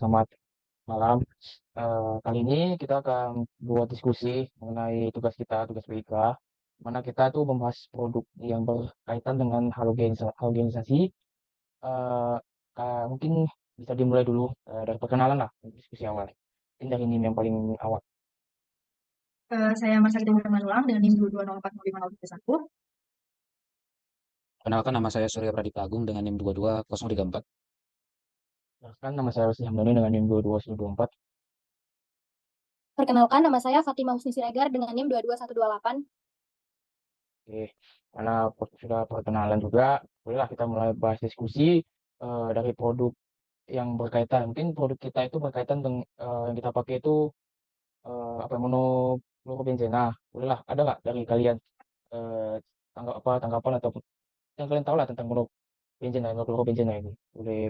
selamat malam. Kali ini kita akan buat diskusi mengenai tugas kita, tugas PIK, mana kita tuh membahas produk yang berkaitan dengan halogenisasi. Eh, Mungkin bisa dimulai dulu dari perkenalan lah, diskusi awal. Mungkin dari ini yang paling awal. Saya Marsha Manulang dengan NIM 22040531. Kenalkan nama saya Surya Pradipta Agung dengan NIM 220334. Kan nama saya Rusli Hamdani dengan NIM 22124. Perkenalkan, nama saya Fatimah Husni Siregar dengan NIM 22128. Oke, karena sudah perkenalan juga, bolehlah kita mulai bahas diskusi dari produk yang berkaitan. Mungkin produk kita itu berkaitan dengan yang kita pakai itu apa monofluorobenzena. Bolehlah, ada nggak dari kalian eh, tanggapan atau yang kalian tahu lah tentang monofluorobenzena ini? Boleh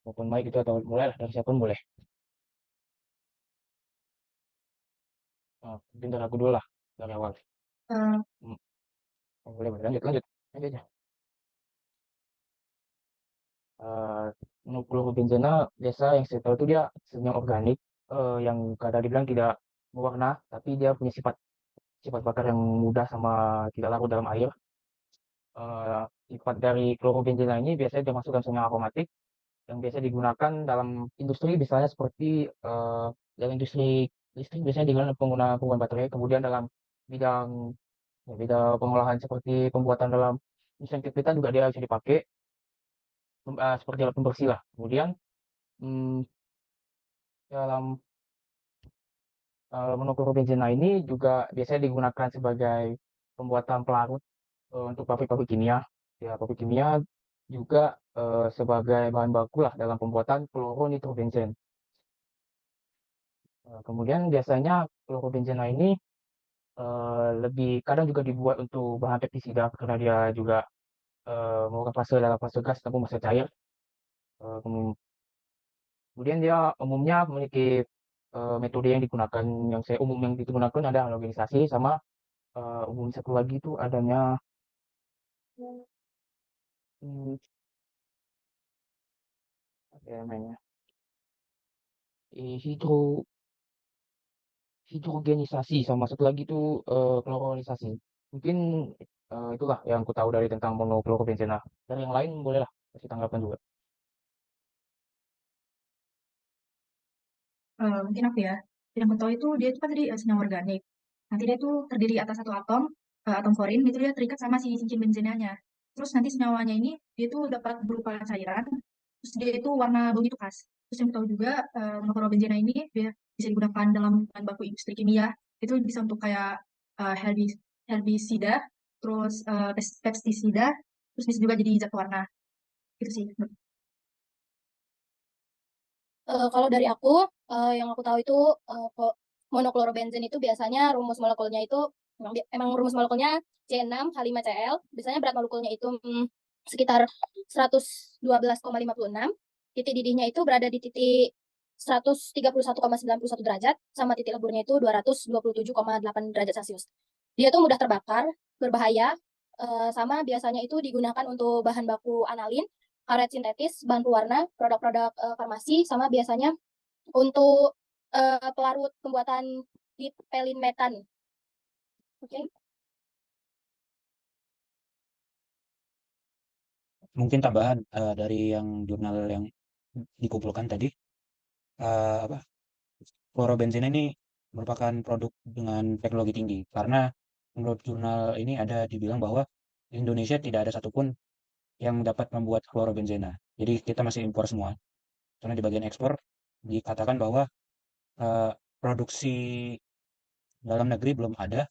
open mic itu atau mulai lah dari siapa pun boleh. Mungkin dari aku dulu lah dari awal. Eh, Hmm, boleh lanjut lanjut aja. Eh, Monofluorobenzena biasa yang saya tahu itu dia kimia organik yang kadang dibilang tidak berwarna, tapi dia punya sifat sifat bakar yang mudah sama tidak larut dalam air. Sifat dari klorobenzena ini biasanya termasuk dalam senyawa aromatik yang biasa digunakan dalam industri misalnya seperti dalam industri listrik biasanya digunakan penggunaan baterai, kemudian dalam bidang bidang pengolahan seperti pembuatan dalam industri kita juga dia bisa dipakai seperti alat pembersih lah. Kemudian hmm, dalam monoklorobenzena ini juga biasanya digunakan sebagai pembuatan pelarut untuk pabrik-pabrik kimia. Ya, pabrik kimia juga sebagai bahan baku lah dalam pembuatan kloronitrobenzen. Kemudian biasanya klorobenzena ini lebih kadang juga dibuat untuk bahan pestisida karena dia juga merupakan fase dalam fase gas ataupun fase cair. Eh, Kemudian dia umumnya memiliki metode yang digunakan, yang saya umum yang digunakan ada halogenisasi sama umum satu lagi itu adanya hmm, apa ya namanya hidro hidrogenisasi sama satu lagi itu kloronisasi. Mungkin itulah yang aku tahu dari tentang monoklorobenzena. Dari yang lain bolehlah kasih tanggapan juga. Mungkin aku ya. Yang aku tahu itu dia itu kan tadi senyawa organik. Nanti dia itu terdiri atas satu atom, atom klorin, itu dia terikat sama si cincin benzenanya. Terus nanti senyawanya ini dia itu dapat berupa cairan, terus dia itu warna baunya itu khas. Terus yang aku tahu juga monoklorobenzena ini dia bisa digunakan dalam bahan baku industri kimia. Itu bisa untuk kayak herbisida, terus pestisida, terus bisa juga jadi zat warna. Itu sih. Kalau dari aku, yang aku tahu itu monoklorobenzen itu biasanya rumus molekulnya itu emang rumus molekulnya C6H5Cl. Biasanya berat molekulnya itu sekitar 112,56. Titik didihnya itu berada di titik 131,91 derajat, sama titik leburnya itu 227,8 derajat Celcius. Dia tuh mudah terbakar, berbahaya, sama biasanya itu digunakan untuk bahan baku analin, karet sintetis, bahan pewarna, produk-produk farmasi, sama biasanya untuk pelarut pembuatan dipelin metan. Oke. Mungkin tambahan dari yang jurnal yang dikumpulkan tadi, apa fluorobenzena ini merupakan produk dengan teknologi tinggi karena menurut jurnal ini ada dibilang bahwa di Indonesia tidak ada satupun yang dapat membuat fluorobenzena. Jadi kita masih impor semua. Karena di bagian ekspor dikatakan bahwa eh, produksi dalam negeri belum ada,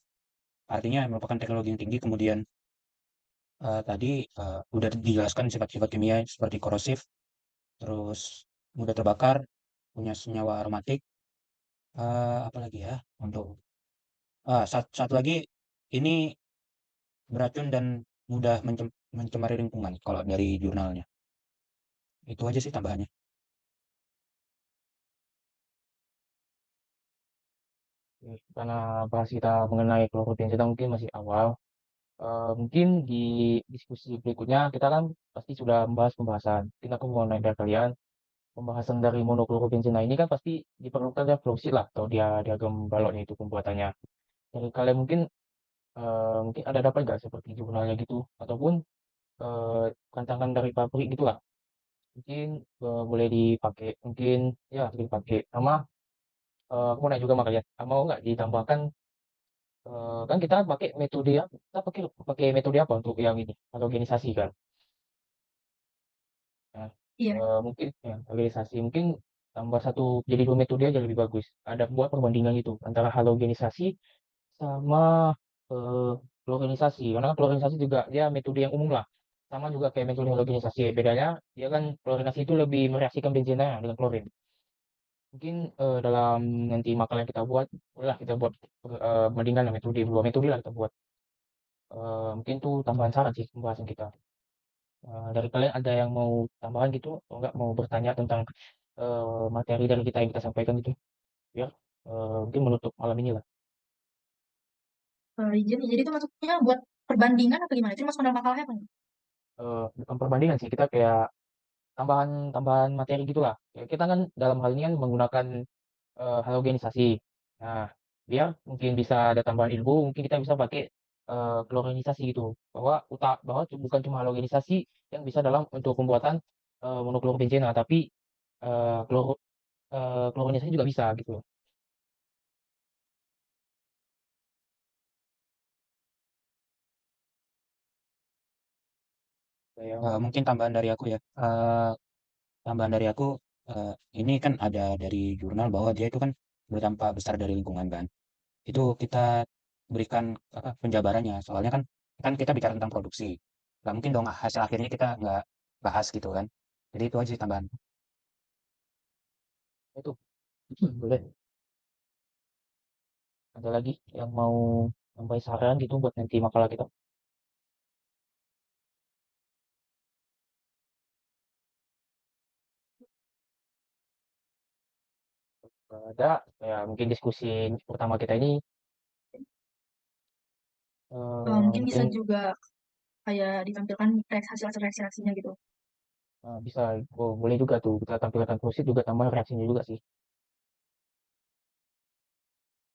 artinya merupakan teknologi yang tinggi. Kemudian tadi udah dijelaskan sifat-sifat kimia seperti korosif, terus mudah terbakar, punya senyawa aromatik, apa lagi ya untuk satu lagi ini beracun dan mudah mencemari lingkungan kalau dari jurnalnya. Itu aja sih tambahannya. Karena bahas kita mengenai klorobenzena mungkin masih awal. Mungkin di diskusi berikutnya kita kan pasti sudah membahas pembahasan. Kita aku mau nanya dari kalian pembahasan dari monoklorobenzena ini kan pasti diperlukan ya flowsheet lah atau dia diagram baloknya itu pembuatannya. Dari kalian mungkin ada dapat nggak seperti jurnalnya gitu ataupun rancangan dari pabrik gitulah. Mungkin boleh dipakai, mungkin ya dipakai sama aku mau nanya juga sama kalian, mau nggak ditambahkan kan kita pakai metode ya, kita pakai pakai metode apa untuk yang ini halogenisasi kan. Nah, Iya. mungkin ya, halogenisasi mungkin tambah satu jadi dua metode aja lebih bagus. Ada buat perbandingan itu antara halogenisasi sama eh, klorisasi. Karena klorisasi juga dia metode yang umum lah. Sama juga kayak metode halogenisasi. Bedanya dia kan klorinasi itu lebih mereaksikan benzena dengan klorin. Mungkin dalam nanti makalah yang kita buat, bolehlah kita buat bandingkan metode dua metode lah kita buat. Mungkin tuh tambahan saran sih pembahasan kita. Dari kalian ada yang mau tambahan gitu, atau enggak mau bertanya tentang materi dari kita yang kita sampaikan gitu, biar mungkin menutup malam ini lah. Jadi itu maksudnya buat perbandingan atau gimana? Itu masuk dalam makalahnya apa? Bukan perbandingan sih, kita kayak tambahan tambahan materi gitulah. Ya, kita kan dalam hal ini kan menggunakan halogenisasi. Nah, biar mungkin bisa ada tambahan ilmu, mungkin kita bisa pakai klorinisasi gitu. Bahwa bukan cuma halogenisasi yang bisa dalam untuk pembuatan monoklorobenzena, tapi eh, kloro, klorinisasi juga bisa gitu. Kayak Mungkin tambahan dari aku ya. Tambahan dari aku, eh, ini kan ada dari jurnal bahwa dia itu kan berdampak besar dari lingkungan kan. Itu kita berikan apa, penjabarannya. Soalnya kan kan kita bicara tentang produksi. Nggak mungkin dong hasil akhirnya kita nggak bahas gitu kan. Jadi itu aja sih tambahan. itu boleh. Ada lagi yang mau tambah saran gitu buat nanti makalah kita? Kalau ada, ya mungkin diskusi pertama kita ini Mungkin bisa mungkin juga kayak ditampilkan hasil reaksi-reaksinya gitu. bisa boleh juga tuh kita tampilkan kursi juga tambah reaksinya juga sih.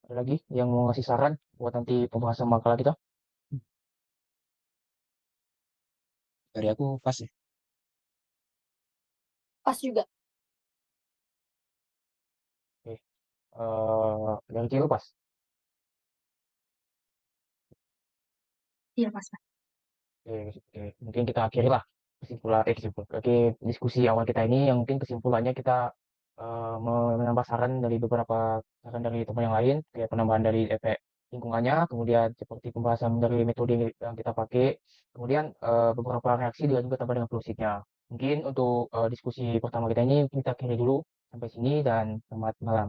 Ada lagi yang mau ngasih saran buat nanti pembahasan makalah kita? Dari aku pas ya. Pas juga. Oke, yang kecil pas. Iya, pas. Pas. Oke, oke. Mungkin kita akhiri lah oke, diskusi awal kita ini yang mungkin kesimpulannya kita menambah saran dari beberapa saran dari teman yang lain, kayak penambahan dari efek lingkungannya, kemudian seperti pembahasan dari metode yang kita pakai, kemudian beberapa reaksi juga tambah dengan flowsheetnya. Mungkin untuk diskusi pertama kita ini kita akhiri dulu sampai sini dan selamat malam.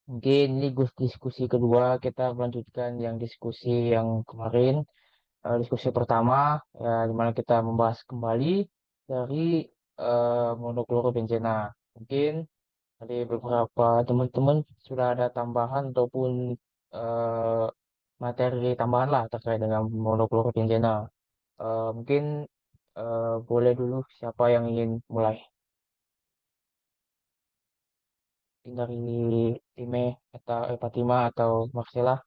Mungkin ini diskusi kedua kita melanjutkan yang diskusi yang kemarin. Diskusi pertama ya di mana kita membahas kembali dari monoklorobenzena. Mungkin dari beberapa teman-teman sudah ada tambahan ataupun eh, materi tambahan lah terkait dengan monoklorobenzena. Mungkin boleh dulu siapa yang ingin mulai. Mungkin dari Time atau Fatima atau Marcella.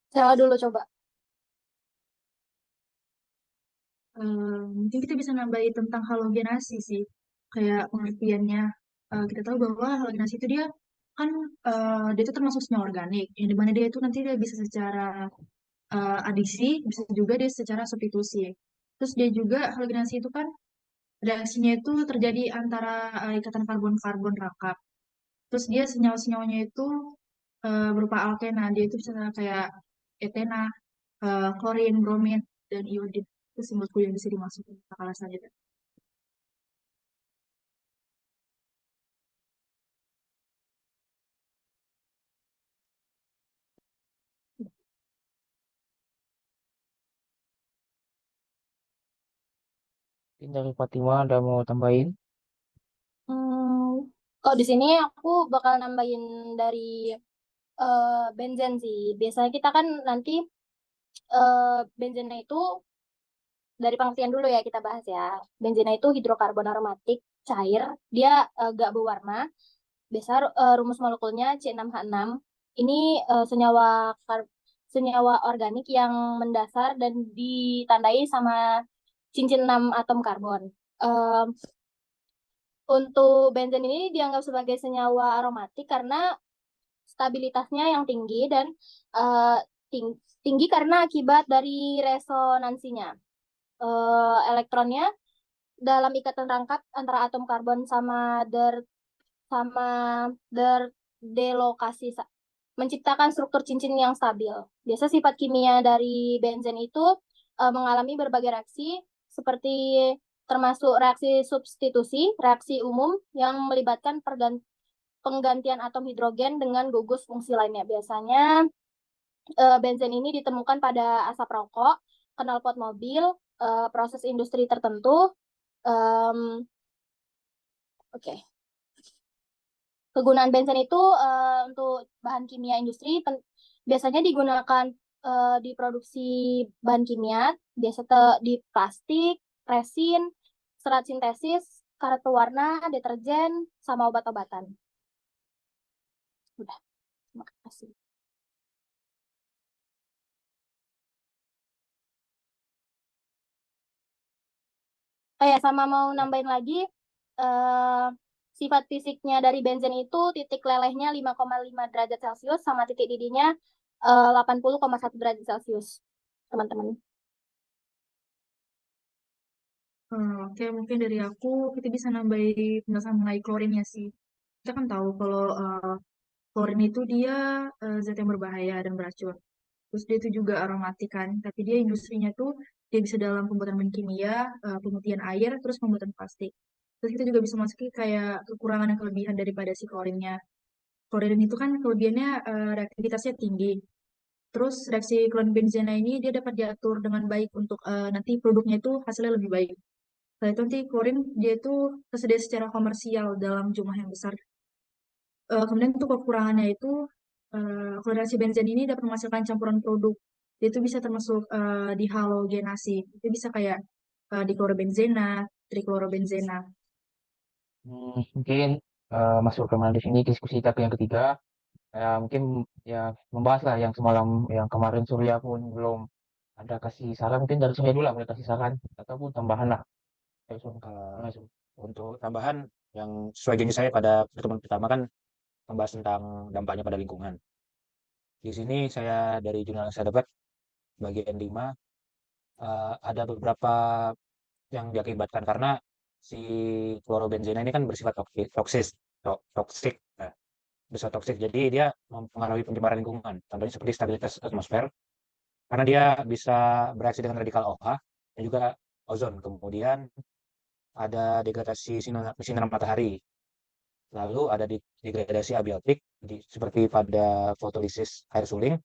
Saya dulu coba. Mungkin kita bisa nambahin tentang halogenasi sih, kayak pengertiannya. Kita tahu bahwa halogenasi itu dia kan dia itu termasuk senyawa organik, yang dimana dia itu nanti dia bisa secara adisi, bisa juga dia secara substitusi. Terus dia juga halogenasi itu kan reaksinya itu terjadi antara ikatan karbon-karbon rakap. Terus dia senyawa-senyawanya itu berupa alkena, dia itu misalnya kayak etena, klorin, bromin, dan iodin. Itu simbolku yang bisa dimasukin ke kala selanjutnya. Mungkin dari Fatima ada mau tambahin. Hmm, Kalau di sini aku bakal nambahin dari benzen sih. Biasanya kita kan nanti benzennya itu dari pengertian dulu ya kita bahas ya. Benzena itu hidrokarbon aromatik cair, dia gak berwarna. Biasa rumus molekulnya C6H6. Ini senyawa organik yang mendasar dan ditandai sama cincin 6 atom karbon. Em, untuk benzen ini dianggap sebagai senyawa aromatik karena stabilitasnya yang tinggi dan eh, tinggi karena akibat dari resonansinya. Elektronnya dalam ikatan rangkap antara atom karbon sama delokasi menciptakan struktur cincin yang stabil. Biasa sifat kimia dari benzen itu mengalami berbagai reaksi seperti termasuk reaksi substitusi, reaksi umum yang melibatkan penggantian atom hidrogen dengan gugus fungsi lainnya. Biasanya benzen ini ditemukan pada asap rokok, knalpot mobil, proses industri tertentu. Oke. Kegunaan benzen itu untuk bahan kimia industri biasanya digunakan di produksi bahan kimia, biasa di plastik, resin, serat sintesis, karet pewarna, deterjen, sama obat-obatan. Udah, terima kasih. Oh ya, sama mau nambahin lagi, sifat fisiknya dari benzen itu titik lelehnya 5,5 derajat Celcius sama titik didihnya 80,1 derajat Celcius, teman-teman. Oke, mungkin dari aku kita bisa nambahin penjelasan mengenai klorinnya sih. Kita kan tahu kalau klorin itu dia zat yang berbahaya dan beracun. Terus dia itu juga aromatik kan, tapi dia industrinya tuh dia bisa dalam pembuatan bahan kimia, pemutihan air, terus pembuatan plastik. Terus kita juga bisa masuki kayak kekurangan dan kelebihan daripada si klorinnya. Klorin itu kan kelebihannya reaktivitasnya tinggi. Terus reaksi klorin benzena ini dia dapat diatur dengan baik untuk nanti produknya itu hasilnya lebih baik. Setelah itu nanti klorin dia itu tersedia secara komersial dalam jumlah yang besar. Kemudian untuk kekurangannya itu klorinasi benzen ini dapat menghasilkan campuran produk. Dia itu bisa termasuk dihalogenasi. Itu bisa kayak diklorobenzena, triklorobenzena. Mungkin masuk ke mana di sini diskusi kita ke yang ketiga. Mungkin ya membahas lah yang semalam, yang kemarin Surya pun belum ada kasih saran. Mungkin dari Surya dulu lah boleh kasih saran ataupun tambahan lah. Ayo, Sun. Eh, Langsung. untuk tambahan yang sesuai janji saya pada pertemuan pertama kan membahas tentang dampaknya pada lingkungan. Di sini saya dari jurnal yang saya dapat bagian 5 ada beberapa yang diakibatkan karena si klorobenzena ini kan bersifat toksik, nah, bersifat toksik. Jadi dia mempengaruhi pencemaran lingkungan. Contohnya seperti stabilitas atmosfer, karena dia bisa bereaksi dengan radikal OH dan juga ozon. Kemudian ada degradasi sinar matahari. Lalu ada degradasi abiotik seperti pada fotolisis air suling.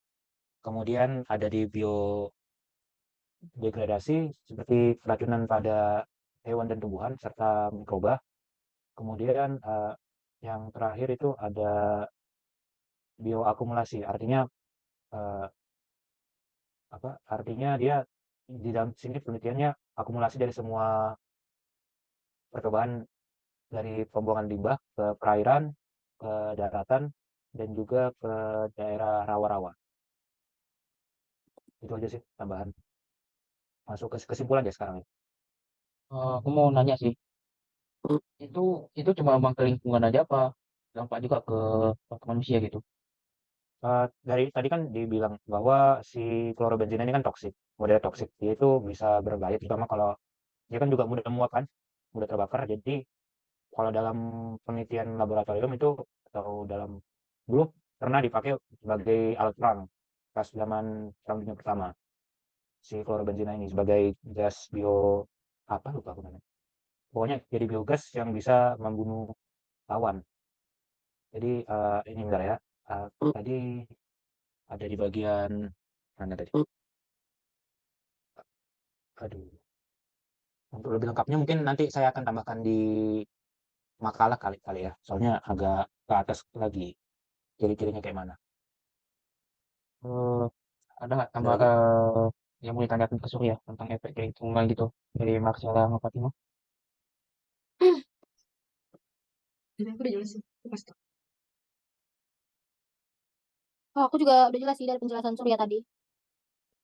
Kemudian ada di biodegradasi seperti keracunan pada hewan dan tumbuhan serta mikroba. Kemudian yang terakhir itu ada bioakumulasi. Artinya eh, apa? Artinya dia di dalam sini penelitiannya akumulasi dari semua percobaan dari pembuangan limbah ke perairan, ke daratan, dan juga ke daerah rawa-rawa. Itu aja sih tambahan. Masuk ke kesimpulan ya sekarang ya. Aku mau nanya sih, itu itu cuma memang ke lingkungan aja apa dampak juga ke manusia gitu? Dari tadi kan dibilang bahwa si klorobenzena ini kan toksik, model toksik. Dia itu bisa berbahaya, terutama kalau dia kan juga mudah menguap kan, mudah terbakar. Jadi kalau dalam penelitian laboratorium itu atau dalam dulu pernah dipakai sebagai alat perang pas zaman Perang Dunia Pertama. Si klorobenzena ini sebagai gas bio apa lupa aku namanya. Pokoknya jadi biogas yang bisa membunuh lawan. Jadi ini bentar ya. Tadi ada di bagian mana tadi? Aduh. Untuk lebih lengkapnya mungkin nanti saya akan tambahkan di makalah kali kali ya. Soalnya agak ke atas lagi. Ciri-cirinya kayak mana? Eh, ada nggak Ada tambah lagi? yang mau ditanyakan ke Surya tentang efek lingkungan gitu dari Marcella sama Fatima. Jadi aku udah jelas sih. Aku pasti. Oh, aku juga udah jelas sih dari penjelasan Surya tadi.